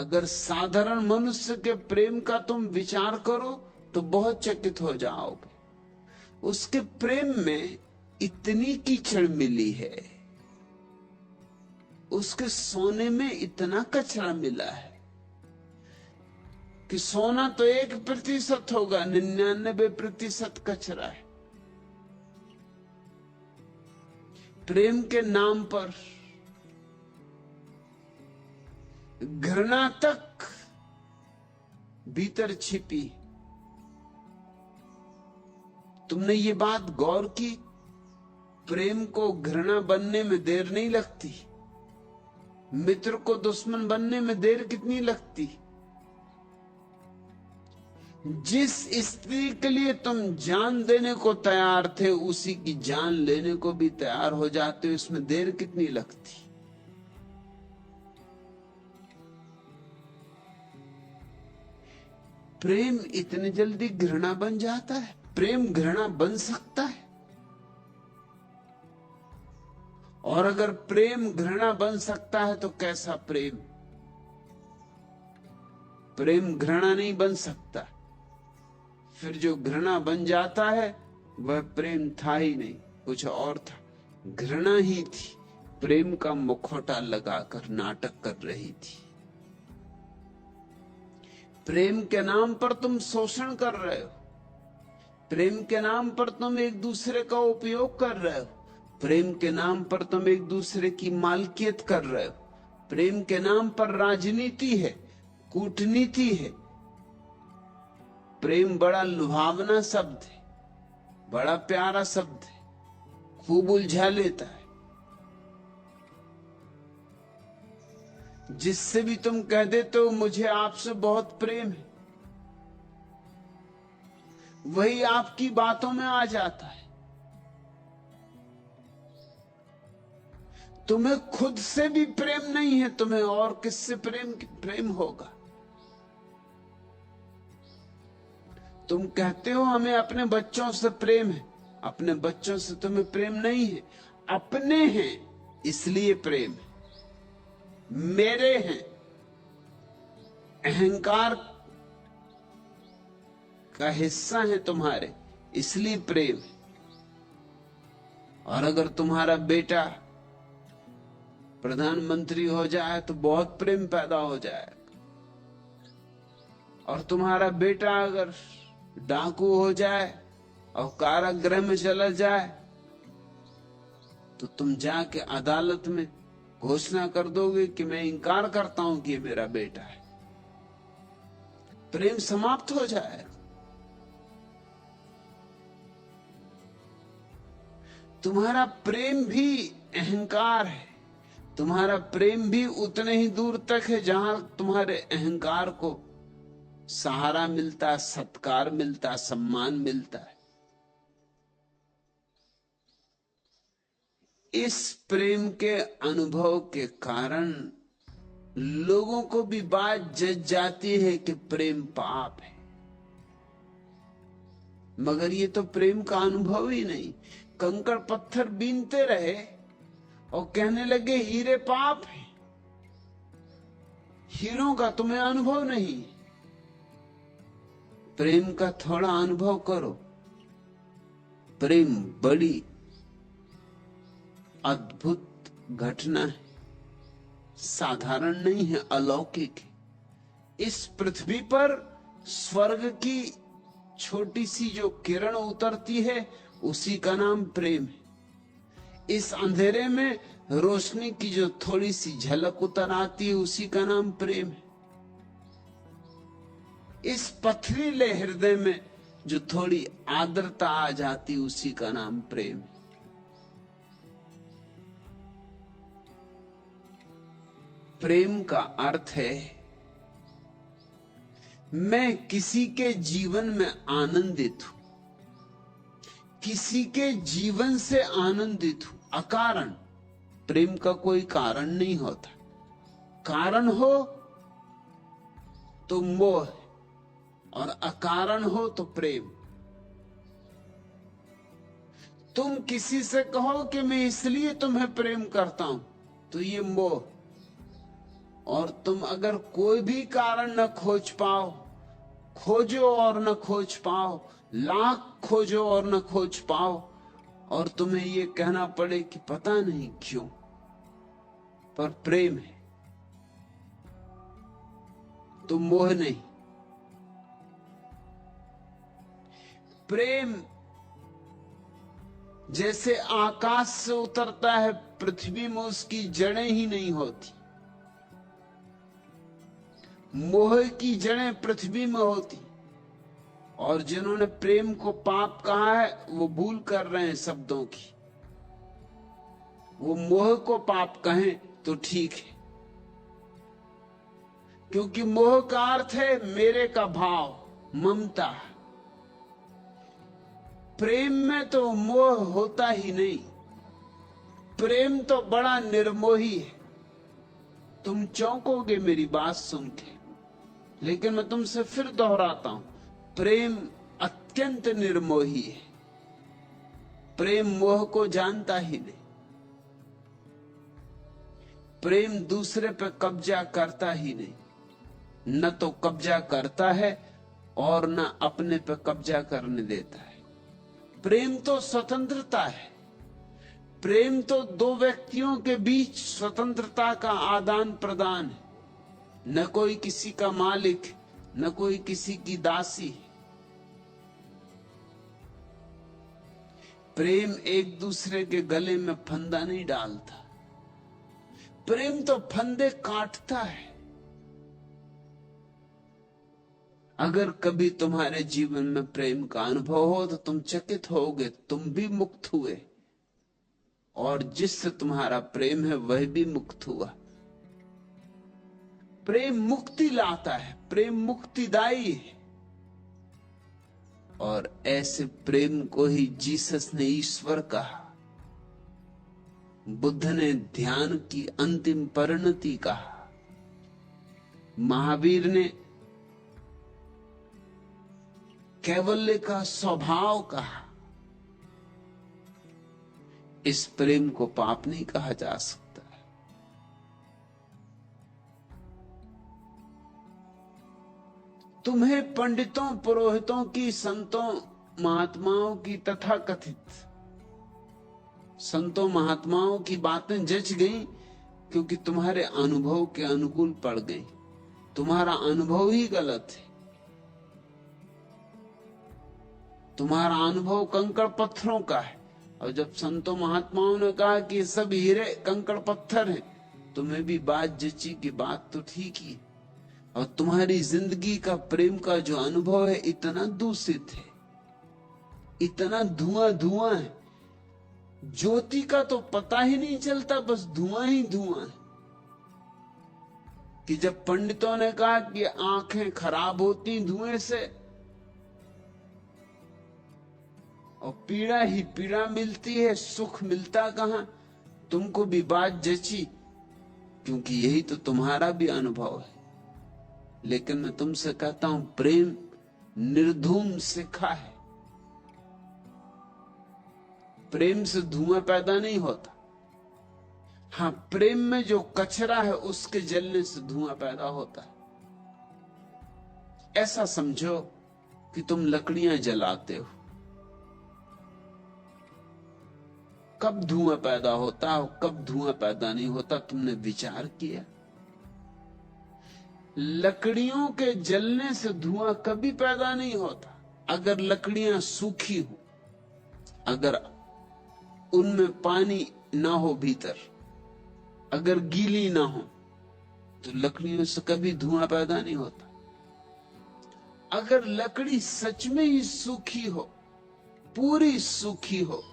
अगर साधारण मनुष्य के प्रेम का तुम विचार करो तो बहुत चकित हो जाओगे। उसके प्रेम में इतनी कीचड़ मिली है, उसके सोने में इतना कचरा मिला है कि सोना तो 1% होगा, 99% कचरा है। प्रेम के नाम पर घृणा तक भीतर छिपी। तुमने ये बात गौर की, प्रेम को घृणा बनने में देर नहीं लगती, मित्र को दुश्मन बनने में देर कितनी लगती। जिस स्त्री के लिए तुम जान देने को तैयार थे, उसी की जान लेने को भी तैयार हो जाते हो, इसमें देर कितनी लगती। प्रेम इतने जल्दी घृणा बन जाता है? प्रेम घृणा बन सकता है? और अगर प्रेम घृणा बन सकता है तो कैसा प्रेम? प्रेम घृणा नहीं बन सकता। फिर जो घृणा बन जाता है वह प्रेम था ही नहीं, कुछ और था, घृणा ही थी, प्रेम का मुखौटा लगाकर नाटक कर रही थी। प्रेम के नाम पर तुम शोषण कर रहे हो, प्रेम के नाम पर तुम एक दूसरे का उपयोग कर रहे हो, प्रेम के नाम पर तुम एक दूसरे की मालकियत कर रहे हो, प्रेम के नाम पर राजनीति है, कूटनीति है। प्रेम बड़ा लुभावना शब्द है, बड़ा प्यारा शब्द है, खूब उलझा लेता है। जिससे भी तुम कह देते हो मुझे आपसे बहुत प्रेम है, वही आपकी बातों में आ जाता है। तुम्हें खुद से भी प्रेम नहीं है, तुम्हें और किससे प्रेम होगा? तुम कहते हो हमें अपने बच्चों से प्रेम है, अपने बच्चों से तुम्हें प्रेम नहीं है। अपने हैं इसलिए प्रेम है, मेरे हैं, अहंकार का हिस्सा है तुम्हारे, इसलिए प्रेम है। और अगर तुम्हारा बेटा प्रधानमंत्री हो जाए तो बहुत प्रेम पैदा हो जाएगा, और तुम्हारा बेटा अगर डाकू हो जाए और कारागृह में चला जाए तो तुम जाके अदालत में घोषणा कर दोगे कि मैं इंकार करता हूं कि ये मेरा बेटा है। प्रेम समाप्त हो जाएगा। तुम्हारा प्रेम भी अहंकार है, तुम्हारा प्रेम भी उतने ही दूर तक है जहां तुम्हारे अहंकार को सहारा मिलता, सत्कार मिलता, सम्मान मिलता है। इस प्रेम के अनुभव के कारण लोगों को भी बात जज जाती है कि प्रेम पाप है, मगर ये तो प्रेम का अनुभव ही नहीं। कंकड़ पत्थर बीनते रहे और कहने लगे हीरे पाप है, हीरों का तुम्हें अनुभव नहीं। प्रेम का थोड़ा अनुभव करो। प्रेम बड़ी अद्भुत घटना है, साधारण नहीं है, अलौकिक है। इस पृथ्वी पर स्वर्ग की छोटी सी जो किरण उतरती है उसी का नाम प्रेम है। इस अंधेरे में रोशनी की जो थोड़ी सी झलक उतर आती है उसी का नाम प्रेम है। इस पथरीले हृदय में जो थोड़ी आर्द्रता आ जाती उसी का नाम प्रेम है। प्रेम का अर्थ है मैं किसी के जीवन में आनंदित हूं, किसी के जीवन से आनंदित हूं, अकारण। प्रेम का कोई कारण नहीं होता, कारण हो तो मोह और अकारण हो तो प्रेम। तुम किसी से कहो कि मैं इसलिए तुम्हें प्रेम करता हूं तो ये मोह, और तुम अगर कोई भी कारण न खोज पाओ, खोजो और न खोज पाओ, लाख खोजो और न खोज पाओ, और तुम्हें ये कहना पड़े कि पता नहीं क्यों, पर प्रेम है तो मोह नहीं। प्रेम जैसे आकाश से उतरता है, पृथ्वी में उसकी जड़ें ही नहीं होती। मोह की जड़ें पृथ्वी में होती। और जिन्होंने प्रेम को पाप कहा है वो भूल कर रहे हैं शब्दों की। वो मोह को पाप कहें तो ठीक है, क्योंकि मोह का अर्थ है मेरे का भाव, ममता। प्रेम में तो मोह होता ही नहीं। प्रेम तो बड़ा निर्मोही है। तुम चौंकोगे मेरी बात सुन के, लेकिन मैं तुमसे फिर दोहराता हूं, प्रेम अत्यंत निर्मोही है। प्रेम मोह को जानता ही नहीं। प्रेम दूसरे पे कब्जा करता ही नहीं। न तो कब्जा करता है और न अपने पे कब्जा करने देता है। प्रेम तो स्वतंत्रता है। प्रेम तो दो व्यक्तियों के बीच स्वतंत्रता का आदान प्रदान है। न कोई किसी का मालिक, न कोई किसी की दासी। प्रेम एक दूसरे के गले में फंदा नहीं डालता। प्रेम तो फंदे काटता है। अगर कभी तुम्हारे जीवन में प्रेम का अनुभव हो तो तुम चकित होगे, तुम भी मुक्त हुए और जिससे तुम्हारा प्रेम है वह भी मुक्त हुआ। प्रेम मुक्ति लाता है, प्रेम मुक्तिदायी है। और ऐसे प्रेम को ही जीसस ने ईश्वर कहा, बुद्ध ने ध्यान की अंतिम परिणति कहा, महावीर ने कैवल्य का स्वभाव कहा। इस प्रेम को पाप नहीं कहा जा सकता। तुम्हें पंडितों, पुरोहितों की, संतों, महात्माओं की तथाकथित संतों महात्माओं की बातें जच गई क्योंकि तुम्हारे अनुभव के अनुकूल पड़ गई। तुम्हारा अनुभव ही गलत है। तुम्हारा अनुभव कंकड़ पत्थरों का है। और जब संतों महात्माओं ने कहा कि ये सब हीरे कंकड़ पत्थर हैं, तुम्हें भी बात जची कि बात तो ठीक ही। और तुम्हारी जिंदगी का प्रेम का जो अनुभव है इतना दूषित है, इतना धुआं धुआं है, ज्योति का तो पता ही नहीं चलता, बस धुआं ही धुआं है। कि जब पंडितों ने कहा कि आंखें खराब होती धुएं से और पीड़ा ही पीड़ा मिलती है, सुख मिलता कहां, तुमको भी बात जची क्योंकि यही तो तुम्हारा भी अनुभव है। लेकिन मैं तुमसे कहता हूं, प्रेम निर्धूम शिखा है। प्रेम से धुआं पैदा नहीं होता। हां, प्रेम में जो कचरा है उसके जलने से धुआं पैदा होता है। ऐसा समझो कि तुम लकड़ियां जलाते हो। कब धुआं पैदा होता है और कब धुआं पैदा नहीं होता, तुमने विचार किया? लकड़ियों के जलने से धुआं कभी पैदा नहीं होता अगर लकड़ियां सूखी हो, अगर उनमें पानी ना हो भीतर, अगर गीली ना हो तो लकड़ियों से कभी धुआं पैदा नहीं होता। अगर लकड़ी सच में ही सूखी हो, पूरी सूखी हो,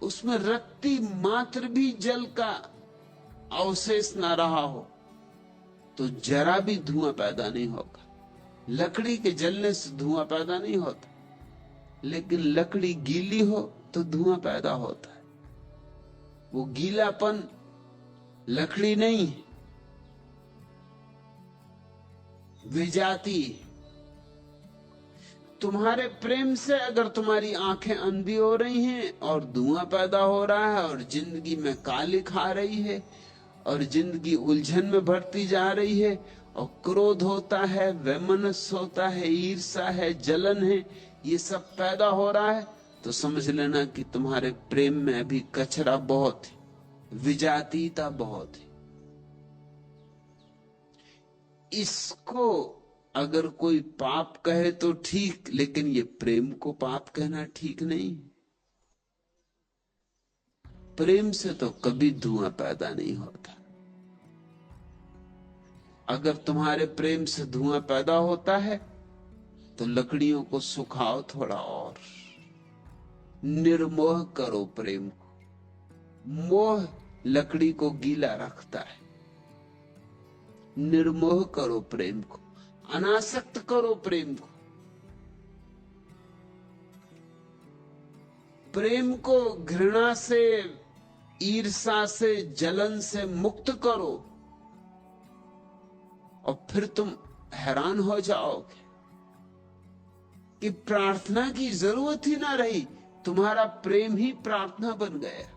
उसमें रत्ती मात्र भी जल का अवशेष ना रहा हो, तो जरा भी धुआं पैदा नहीं होगा। लकड़ी के जलने से धुआं पैदा नहीं होता, लेकिन लकड़ी गीली हो तो धुआं पैदा होता है। वो गीलापन लकड़ी नहीं है, विजाती। तुम्हारे प्रेम से अगर तुम्हारी आंखें अंधी हो रही हैं और धुआं पैदा हो रहा है और जिंदगी में काली खा रही है और जिंदगी उलझन में बढ़ती जा रही है, और क्रोध होता है, वैमनस्य होता है, ईर्ष्या है, जलन है, ये सब पैदा हो रहा है, तो समझ लेना कि तुम्हारे प्रेम में अभी कचरा बहुत है, विजातीयता बहुत है। इसको अगर कोई पाप कहे तो ठीक, लेकिन ये प्रेम को पाप कहना ठीक नहीं। प्रेम से तो कभी धुआं पैदा नहीं होता। अगर तुम्हारे प्रेम से धुआं पैदा होता है तो लकड़ियों को सुखाओ थोड़ा और, निर्मोह करो प्रेम को। मोह लकड़ी को गीला रखता है। निर्मोह करो प्रेम को, अनासक्त करो प्रेम को। प्रेम को घृणा से, ईर्ष्या से, जलन से मुक्त करो, और फिर तुम हैरान हो जाओगे कि प्रार्थना की जरूरत ही ना रही, तुम्हारा प्रेम ही प्रार्थना बन गया।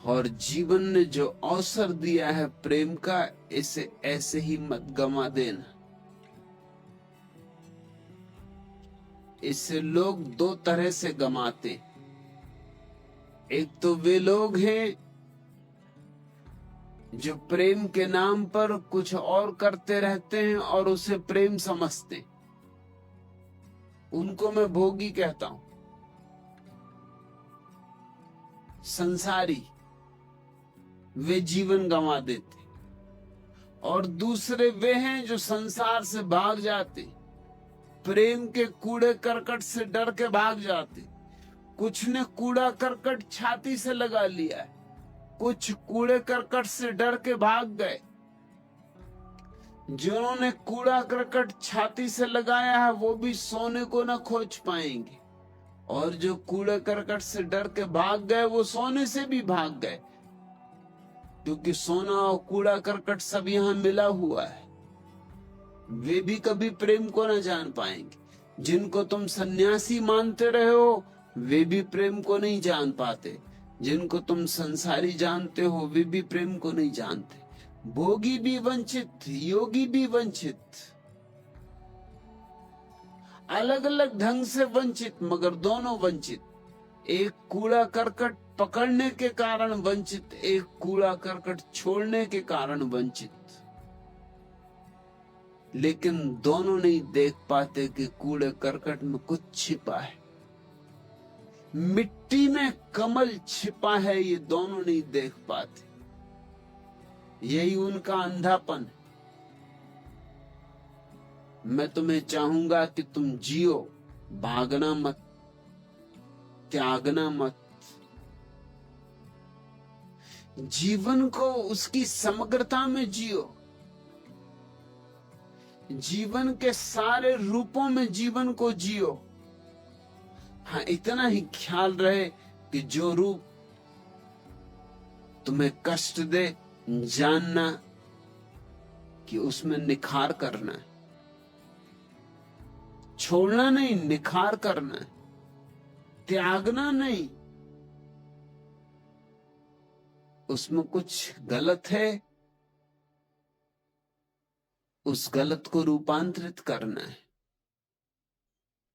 और जीवन ने जो अवसर दिया है प्रेम का, इसे ऐसे ही मत गंवा देना। इससे लोग दो तरह से गंवाते। एक तो वे लोग हैं जो प्रेम के नाम पर कुछ और करते रहते हैं और उसे प्रेम समझते, उनको मैं भोगी कहता हूं, संसारी। वे जीवन गंवा देते। और दूसरे वे हैं जो संसार से भाग जाते, प्रेम के कूड़े करकट से डर के भाग जाते। कुछ ने कूड़ा करकट छाती से लगा लिया है, कुछ कूड़े करकट से डर के भाग गए। जिन्होंने कूड़ा करकट छाती से लगाया है वो भी सोने को न खोज पाएंगे, और जो कूड़े करकट से डर के भाग गए वो सोने से भी भाग गए, क्योंकि सोना और कूड़ा करकट सब यहां मिला हुआ है। वे भी कभी प्रेम को न जान पाएंगे। जिनको तुम सन्यासी मानते रहे हो वे भी प्रेम को नहीं जान पाते। जिनको तुम संसारी जानते हो वे भी प्रेम को नहीं जानते। भोगी भी वंचित, योगी भी वंचित, अलग अलग ढंग से वंचित, मगर दोनों वंचित। एक कूड़ा करकट पकड़ने के कारण वंचित, एक कूड़ा करकट छोड़ने के कारण वंचित। लेकिन दोनों नहीं देख पाते कि कूड़े करकट में कुछ छिपा है, मिट्टी में कमल छिपा है, ये दोनों नहीं देख पाते। यही उनका अंधापन है। मैं तुम्हें चाहूंगा कि तुम जियो, भागना मत, त्यागना मत। जीवन को उसकी समग्रता में जियो। जीवन के सारे रूपों में जीवन को जियो। हाँ, इतना ही ख्याल रहे कि जो रूप तुम्हें कष्ट दे, जानना कि उसमें निखार करना है। छोड़ना नहीं, निखार करना है, त्यागना नहीं। उसमें कुछ गलत है, उस गलत को रूपांतरित करना है।